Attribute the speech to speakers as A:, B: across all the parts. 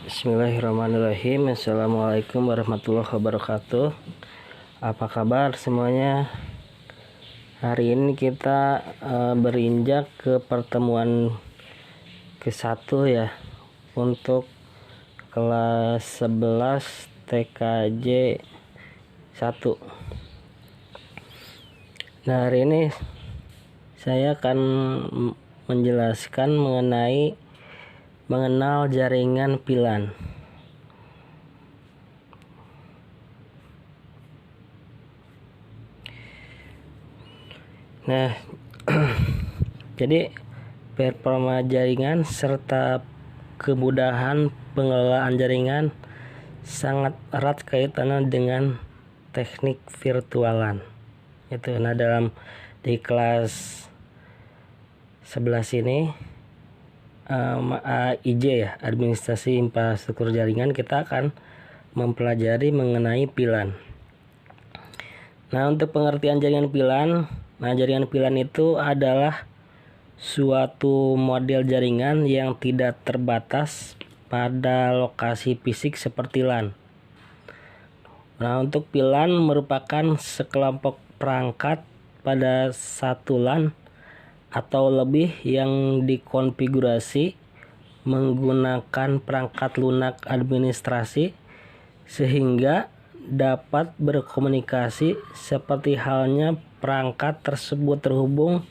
A: Bismillahirrahmanirrahim. Assalamualaikum warahmatullahi wabarakatuh. Apa kabar semuanya? Hari ini kita berinjak ke pertemuan ke-1 ya, untuk kelas 11 TKJ 1. Nah, hari ini saya akan menjelaskan mengenal jaringan VLAN. Nah, jadi performa jaringan serta kemudahan pengelolaan jaringan sangat erat kaitannya dengan teknik virtualan. Itu. Nah, di kelas 11 ini AIJ ya, Administrasi Infrastruktur Jaringan, kita akan mempelajari mengenai VLAN. Nah, untuk pengertian jaringan VLAN, jaringan VLAN itu adalah suatu model jaringan yang tidak terbatas pada lokasi fisik seperti LAN. Nah, untuk VLAN merupakan sekelompok perangkat pada satu LAN atau lebih yang dikonfigurasi menggunakan perangkat lunak administrasi sehingga dapat berkomunikasi seperti halnya perangkat tersebut terhubung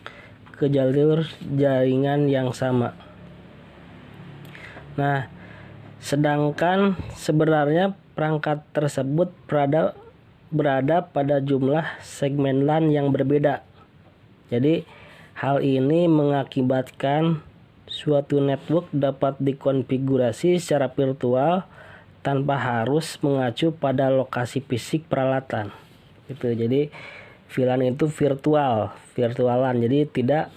A: ke jalur jaringan yang sama. Nah, sedangkan sebenarnya perangkat tersebut berada pada jumlah segmen LAN yang berbeda. Jadi hal ini mengakibatkan suatu network dapat dikonfigurasi secara virtual tanpa harus mengacu pada lokasi fisik peralatan. Gitu. Jadi VLAN itu virtualan. Jadi tidak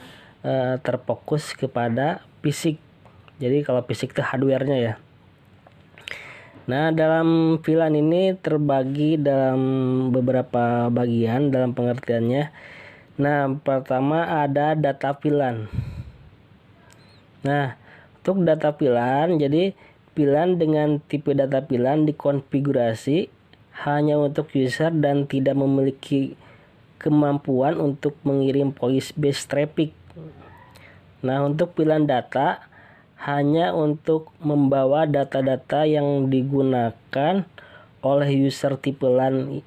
A: terfokus kepada fisik. Jadi kalau fisik itu hardware-nya ya. Nah, dalam VLAN ini terbagi dalam beberapa bagian dalam pengertiannya. Nah, pertama ada data VLAN. Nah, untuk data VLAN, jadi VLAN dengan tipe data VLAN dikonfigurasi hanya untuk user dan tidak memiliki kemampuan untuk mengirim voice based traffic. Nah, untuk VLAN data hanya untuk membawa data-data yang digunakan oleh user tipe LAN.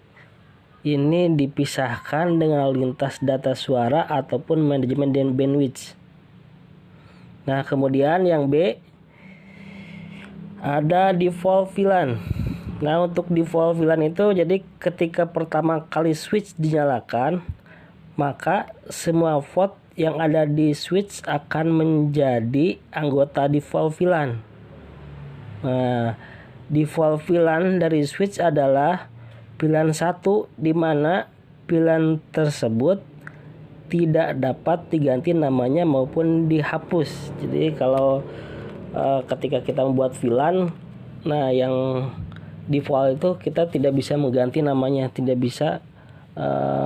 A: Ini dipisahkan dengan lintas data suara ataupun manajemen dan bandwidth. Nah, kemudian yang B ada default VLAN. Nah, untuk default VLAN itu jadi ketika pertama kali switch dinyalakan, maka semua port yang ada di switch akan menjadi anggota default VLAN. Nah, default VLAN dari switch adalah VLAN 1, di mana VLAN tersebut tidak dapat diganti namanya maupun dihapus. Jadi kalau ketika kita membuat VLAN, nah yang default itu kita tidak bisa mengganti namanya, tidak bisa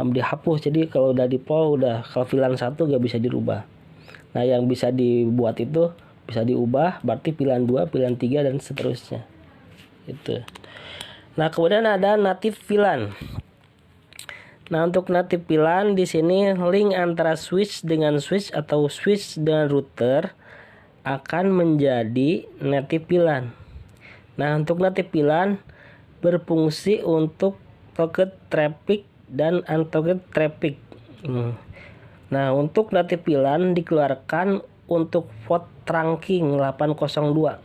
A: dihapus. Jadi kalau udah default, kalau VLAN 1 gak bisa dirubah. Nah, yang bisa dibuat itu bisa diubah, berarti VLAN 2, VLAN 3 dan seterusnya. Itu. Nah, kemudian ada native VLAN. Nah, untuk native VLAN di sini link antara switch dengan switch atau switch dengan router akan menjadi native VLAN. Nah, untuk native VLAN berfungsi untuk target traffic dan untarget traffic. Nah, untuk native VLAN dikeluarkan untuk port trunking 802.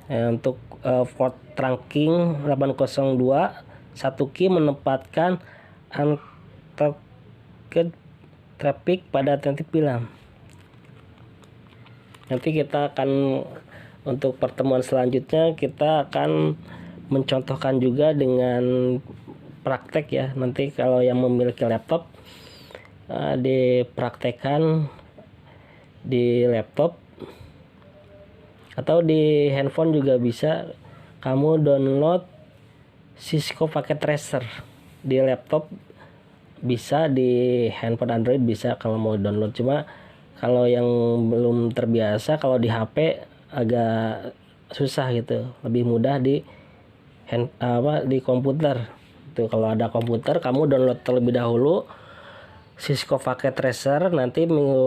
A: Untuk port trunking 802, satu key menempatkan untarget traffic pada native VLAN. Nanti kita akan, untuk pertemuan selanjutnya kita akan mencontohkan juga dengan praktek ya. Nanti kalau yang memiliki laptop dipraktekkan di laptop atau di handphone juga bisa. Kamu download Cisco Packet Tracer di laptop bisa, di handphone Android bisa kalau mau download. Cuma kalau yang belum terbiasa, kalau di HP agak susah gitu, lebih mudah di di komputer. Itu kalau ada komputer kamu download terlebih dahulu Cisco Packet Tracer, nanti minggu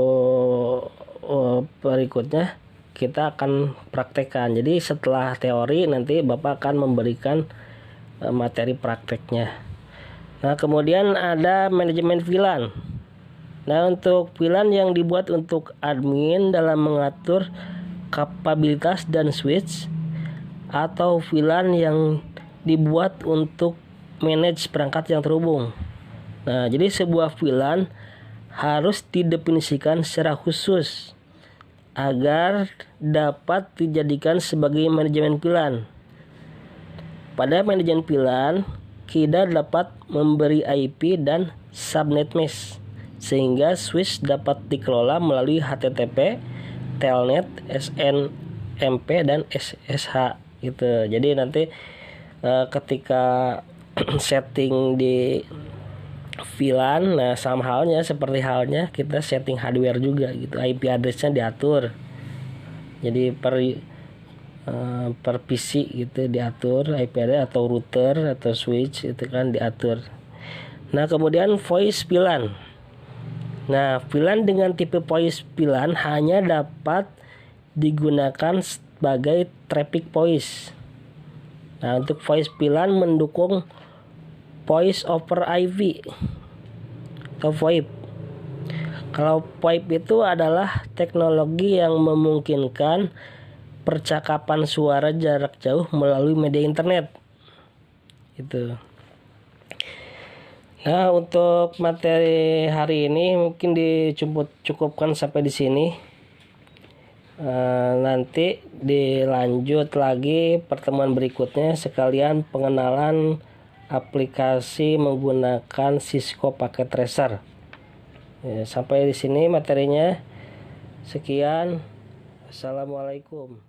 A: berikutnya kita akan praktekkan. Jadi setelah teori nanti Bapak akan memberikan materi prakteknya. Nah, kemudian ada manajemen VLAN. Nah, untuk VLAN yang dibuat untuk admin dalam mengatur kapabilitas dan switch, atau VLAN yang dibuat untuk manage perangkat yang terhubung. Nah, jadi sebuah VLAN harus didefinisikan secara khusus agar dapat dijadikan sebagai manajemen VLAN. Pada manajemen VLAN, kita dapat memberi IP dan subnet mesh sehingga switch dapat dikelola melalui HTTP, Telnet, SNMP dan SSH gitu. Jadi nanti ketika setting di VLAN, nah sama halnya seperti halnya kita setting hardware juga gitu, IP addressnya diatur. Jadi per PC gitu diatur IP address, atau router atau switch itu kan diatur. Nah, kemudian voice VLAN. Nah, VLAN dengan tipe voice VLAN hanya dapat digunakan sebagai traffic voice. Nah, untuk voice VLAN mendukung voice over IP atau VoIP. Kalau VoIP itu adalah teknologi yang memungkinkan percakapan suara jarak jauh melalui media internet. Itu. Nah, untuk materi hari ini mungkin dicukupkan sampai di sini. Nanti dilanjut lagi pertemuan berikutnya sekalian pengenalan aplikasi menggunakan Cisco Packet Tracer. Sampai di sini materinya. Sekian. Assalamualaikum.